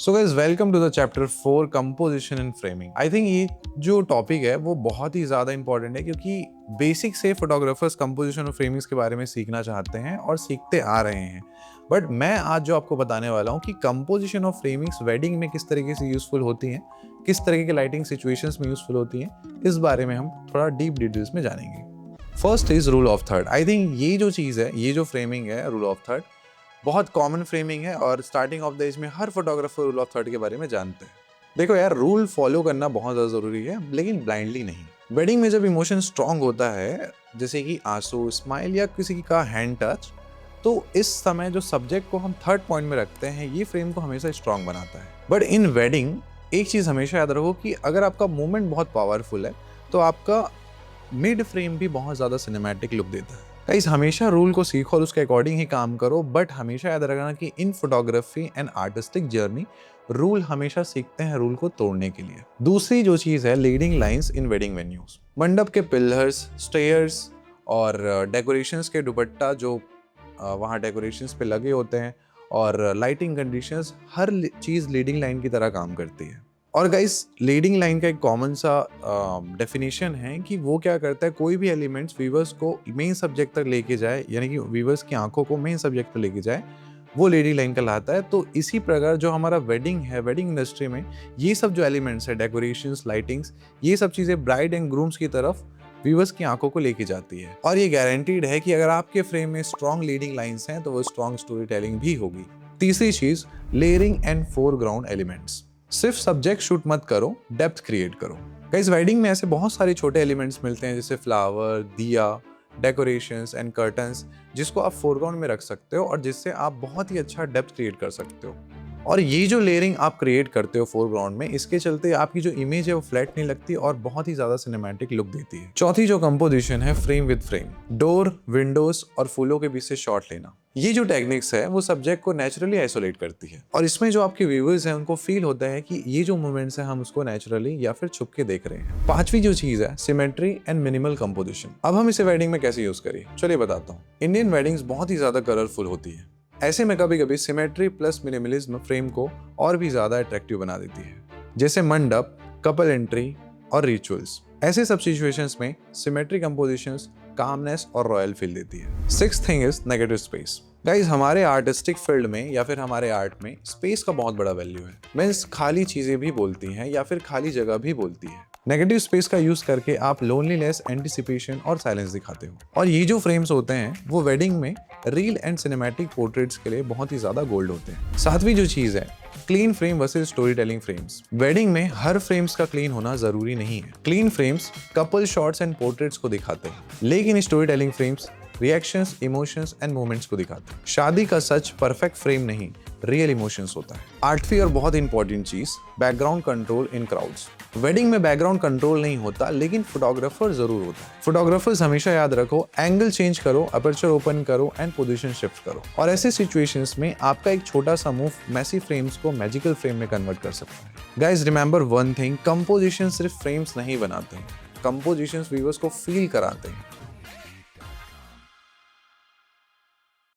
So guys welcome to the chapter 4 composition and framing. I think ये जो topic है वो बहुत ही ज़्यादा इंपॉर्टेंट है क्योंकि बेसिक से फोटोग्राफर्स कंपोजिशन और फ्रेमिंग्स के बारे में सीखना चाहते हैं और सीखते आ रहे हैं। बट मैं आज जो आपको बताने वाला हूँ कि कंपोजिशन और फ्रेमिंग्स वेडिंग में किस तरीके से यूज़फुल होती हैं, किस तरीके की लाइटिंग सिचुएशंस में यूज़फुल होती हैं, इस बारे में हम थोड़ा डीप डिटेल्स में जानेंगे। First is rule of third. I think ये जो चीज़ है, ये जो फ्रेमिंग है रूल ऑफ थर्ड, बहुत कॉमन फ्रेमिंग है और स्टार्टिंग ऑफ द एज में her photographer rule of third के बारे में जानते हैं। देखो यार, रूल फॉलो करना बहुत ज़्यादा ज़रूरी है, लेकिन ब्लाइंडली नहीं। वेडिंग में जब इमोशन स्ट्रांग होता है, जैसे कि आंसू, स्माइल या किसी का हैंड टच, तो इस समय जो सब्जेक्ट को हम थर्ड पॉइंट में रखते हैं, ये फ्रेम को हमेशा स्ट्रांग बनाता है। बट इन वेडिंग एक चीज़ हमेशा याद रखो कि अगर आपका मूवमेंट बहुत पावरफुल है तो आपका मिड फ्रेम भी बहुत ज़्यादा सिनेमैटिक लुक देता है। गाइस, हमेशा रूल को सीखो और उसके अकॉर्डिंग ही काम करो, बट हमेशा याद रखना कि in photography and artistic journey rule हमेशा सीखते हैं रूल को तोड़ने के लिए। दूसरी जो चीज़ है, leading lines in wedding venues. मंडप के पिलर्स, स्टेयर्स और डेकोरेशंस के दुपट्टा जो वहाँ डेकोरेशंस पे लगे होते हैं और लाइटिंग कंडीशंस, हर चीज़ लीडिंग लाइन की तरह काम करती है। और गाइस, लीडिंग लाइन का एक कॉमन सा डेफिनेशन है कि वो क्या करता है, कोई भी एलिमेंट्स व्यूवर्स को मेन सब्जेक्ट तक लेके जाए, यानी कि व्यूवर्स की आंखों को मेन सब्जेक्ट पर लेके जाए, वो लीडिंग लाइन कहलाता है। तो इसी प्रकार जो हमारा वेडिंग है, वेडिंग इंडस्ट्री में ये सब जो एलिमेंट्स है, डेकोरेशंस, लाइटिंग्स, ये सब चीज़ें ब्राइड एंड ग्रूम्स की तरफ व्यूवर्स की आंखों को लेके जाती है। और ये गारंटीड है कि अगर आपके फ्रेम में स्ट्रॉन्ग लीडिंग लाइन्स हैं तो वो स्ट्रॉन्ग स्टोरी टेलिंग भी होगी। तीसरी चीज़, लेयरिंग एंड फोरग्राउंड एलिमेंट्स। सिर्फ सब्जेक्ट शूट मत करो, डेप्थ क्रिएट करो। गाइस, वेडिंग में ऐसे बहुत सारे छोटे एलिमेंट्स मिलते हैं, जैसे फ्लावर, दिया, डेकोरेशंस एंड कर्टन्स, जिसको आप फोरग्राउंड में रख सकते हो और जिससे आप बहुत ही अच्छा डेप्थ क्रिएट कर सकते हो। और ये जो लेयरिंग आप क्रिएट करते हो फोरग्राउंड में, इसके चलते आपकी जो इमेज है वो फ्लैट नहीं लगती और बहुत ही ज्यादा सिनेमैटिक लुक देती है। चौथी जो कंपोजिशन है, frame with frame. Door, Windows और फूलों के बीच से शॉट लेना। ये जो टेक्निक्स है वो सब्जेक्ट को नेचुरली आइसोलेट करती है और इसमें जो आपके व्यूअर्स हैं उनको फील होता है कि ये जो मोमेंट्स है हम उसको नेचुरली या फिर छुप के देख रहे हैं। पांचवी जो चीज है, सिमेट्री एंड मिनिमल कंपोजिशन। अब हम इसे वेडिंग में कैसे यूज करें, चलिए बताता हूँ। इंडियन वेडिंग्स बहुत ही ज्यादा कलरफुल होती है। ऐसे में कभी कभी सिमेट्री प्लस मिनिमलिज्म फ्रेम को और भी ज्यादा अट्रैक्टिव बना देती है, जैसे मंडप, कपल एंट्री और रिचुअल्स। ऐसे सब सिचुएशंस में सिमेट्री कंपोजिशंस कामनेस और रॉयल फील देती है। Sixth thing is negative space. Guys, हमारे आर्टिस्टिक फील्ड में या फिर हमारे आर्ट में स्पेस का बहुत बड़ा वैल्यू है। मीन्स खाली चीजें भी बोलती हैं या फिर खाली जगह भी बोलती है। नेगेटिव स्पेस का यूज करके आप लोनलीनेस, एंटिसिपेशन और साइलेंस दिखाते हो। और ये जो फ्रेम्स होते हैं वो वेडिंग में रील एंड सिनेमैटिक पोर्ट्रेट्स के लिए बहुत ही ज्यादा गोल्ड होते हैं। सातवीं जो चीज है, clean frame versus story telling frames. Wedding में हर फ्रेम्स का क्लीन होना जरूरी नहीं है। Clean frames couple shots and portraits को दिखाते हैं, लेकिन story telling frames reactions, emotions and moments को दिखाते हैं। शादी का सच परफेक्ट फ्रेम नहीं, रियल इमोशंस होता है। आठवीं और बहुत इंपॉर्टेंट चीज, बैकग्राउंड कंट्रोल इन क्राउड्स। वेडिंग में बैकग्राउंड कंट्रोल नहीं होता, लेकिन फोटोग्राफर जरूर होता है। फोटोग्राफर्स हमेशा याद रखो, एंगल चेंज करो, अपर्चर ओपन करो एंड पोजीशन शिफ्ट करो। और ऐसे सिचुएशंस में आपका एक छोटा सा मूव मैसी फ्रेम्स को मैजिकल फ्रेम में कन्वर्ट कर सकता है। Guys, remember one thing, composition सिर्फ फ्रेम्स नहीं बनाते हैं, कंपोजिशंस व्यूअर्स को फील कराते हैं।